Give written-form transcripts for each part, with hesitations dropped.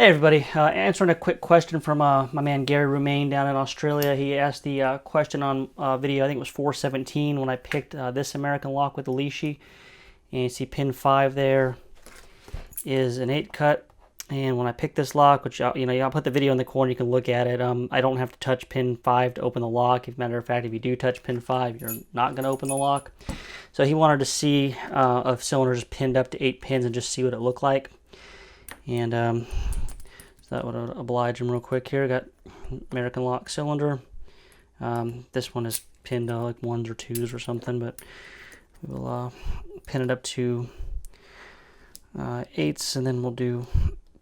Hey everybody, answering a quick question from my man Gary Romaine down in Australia. He asked the question on video, I think it was 417, when I picked this American lock with the Lishi. And you see pin 5 there is an 8 cut. And when I picked this lock, which I'll put the video in the corner, you can look at it. I don't have to touch pin 5 to open the lock. As a matter of fact, if you do touch pin 5, you're not going to open the lock. So he wanted to see a cylinder just pinned up to 8 pins and just see what it looked like. And so that would oblige him real quick here. Got American lock cylinder. This one is pinned like 1s or 2s or something, but we'll pin it up to 8s, and then we'll do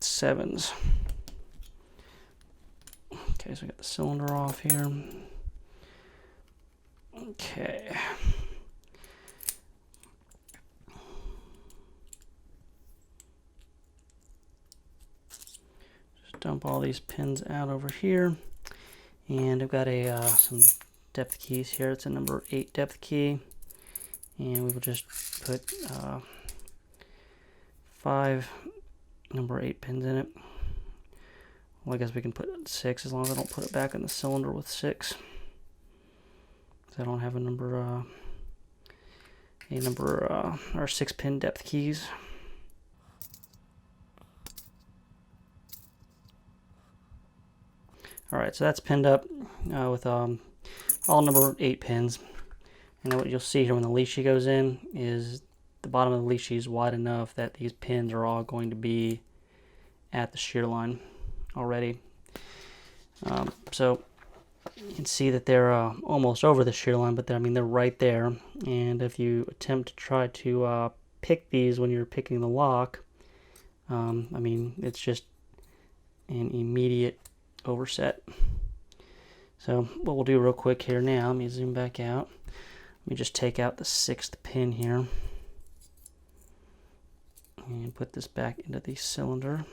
7s. Okay, so I got the cylinder off here. Okay. Dump all these pins out over here, and I've got some depth keys here. It's a number 8 depth key, and we will just put 5 number 8 pins in it. Well, I guess we can put 6 as long as I don't put it back in the cylinder with 6. So I don't have a number or 6 pin depth keys. Alright, so that's pinned up with all number 8 pins. And what you'll see here when the Lishi goes in is the bottom of the Lishi is wide enough that these pins are all going to be at the shear line already. So you can see that they're almost over the shear line, but they're right there. And if you attempt to try to pick these when you're picking the lock, it's just an immediate overset. So what we'll do real quick here now, let me zoom back out. Let me just take out the 6th pin here and put this back into the cylinder.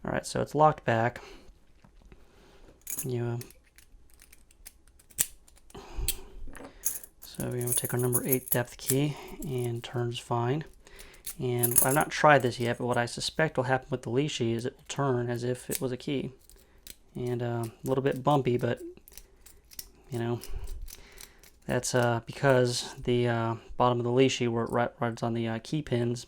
Alright, so it's locked back. So we're going to take our number 8 depth key, and turns fine. And I've not tried this yet, but what I suspect will happen with the Lishi is it will turn as if it was a key. And a little bit bumpy, but that's because the bottom of the Lishi, where it runs on the key pins,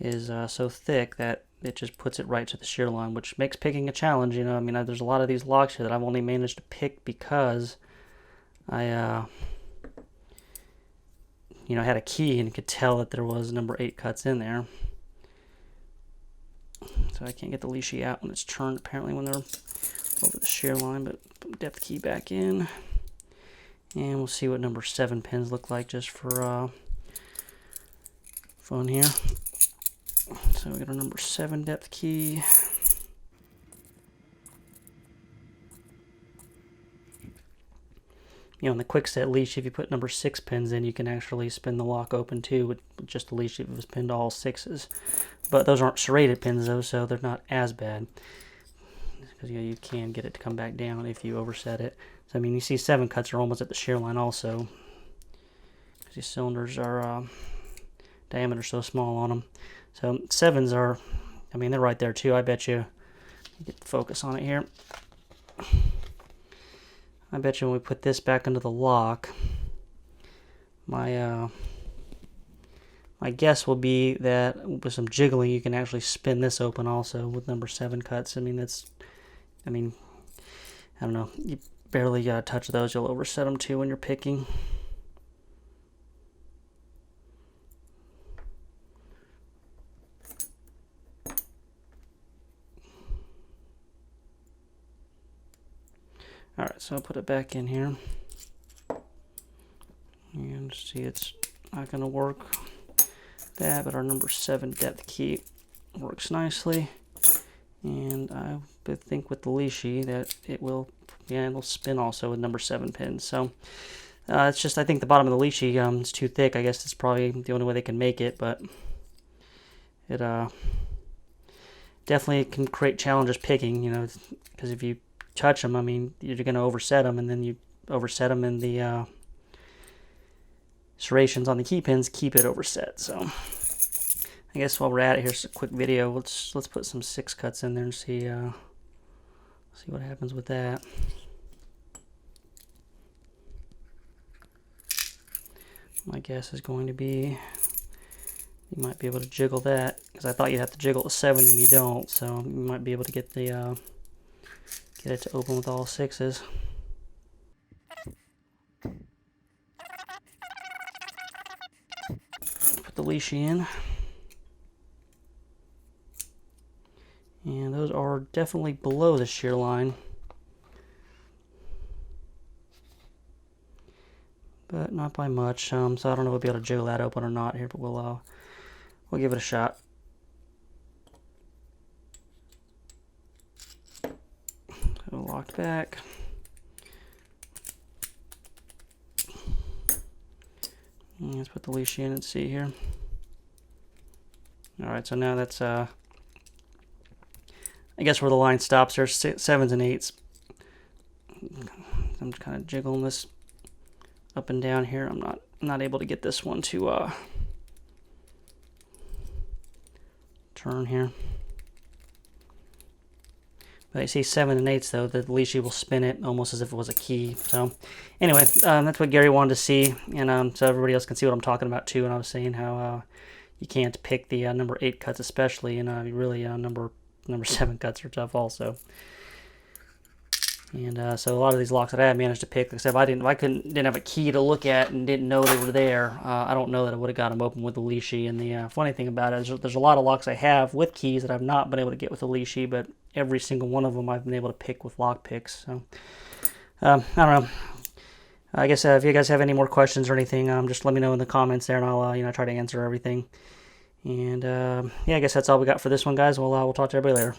is so thick that it just puts it right to the shear line, which makes picking a challenge. There's a lot of these locks here that I've only managed to pick because I had a key and could tell that there was number 8 cuts in there. So I can't get the Lishi out when it's turned, apparently, when they're over the shear line. But put depth key back in, and we'll see what number 7 pins look like just for fun here. So we got our number 7 depth key. In the quick set Lishi, if you put number 6 pins in, you can actually spin the lock open too with just the Lishi if it was pinned to all 6s. But those aren't serrated pins though, so they're not as bad. Because you can get it to come back down if you overset it. So you see 7 cuts are almost at the shear line also. These cylinders are diameter so small on them. So 7s are, they're right there too. I bet you, get focus on it here. I bet you when we put this back into the lock, my guess will be that with some jiggling, you can actually spin this open also with number 7 cuts. I don't know. You barely touch those. You'll overset them too when you're picking. Alright, so I'll put it back in here. And see, it's not going to work that, but our number 7 depth key works nicely. And I think with the Lishi that it'll spin also with number 7 pins. So it's just, I think the bottom of the Lishi is too thick. I guess it's probably the only way they can make it, but it definitely can create challenges picking, you know, because if you touch them, I mean, you're going to overset them, and then you overset them, and the serrations on the key pins keep it overset. So I guess while we're at it, here's a quick video. Let's put some 6 cuts in there and see what happens with that. My guess is going to be you might be able to jiggle that, because I thought you'd have to jiggle the 7 and you don't, so you might be able to get the get it to open with all 6s. Put the Lishi in. And those are definitely below the shear line. But not by much, so I don't know if we'll be able to jiggle that open or not here, but we'll give it a shot. So locked back. And let's put the Lishi in and see here. Alright, so now that's I guess where the line stops. There's 7s and 8s. I'm just kind of jiggling this up and down here. I'm not able to get this one to turn here. But you see 7 and 8s though, the Lishi will spin it almost as if it was a key. So anyway, that's what Gary wanted to see, and so everybody else can see what I'm talking about too. And I was saying how you can't pick the number 8 cuts especially, and really number 7 cuts are tough also. And so a lot of these locks that I had managed to pick, except if I didn't have a key to look at and didn't know they were there, I don't know that I would have got them open with the Lishi. And the funny thing about it is there's a lot of locks I have with keys that I've not been able to get with the Lishi, but every single one of them I've been able to pick with lock picks. So I don't know. I guess if you guys have any more questions or anything, just let me know in the comments there, and I'll try to answer everything. And yeah, I guess that's all we got for this one, guys. We'll talk to everybody later.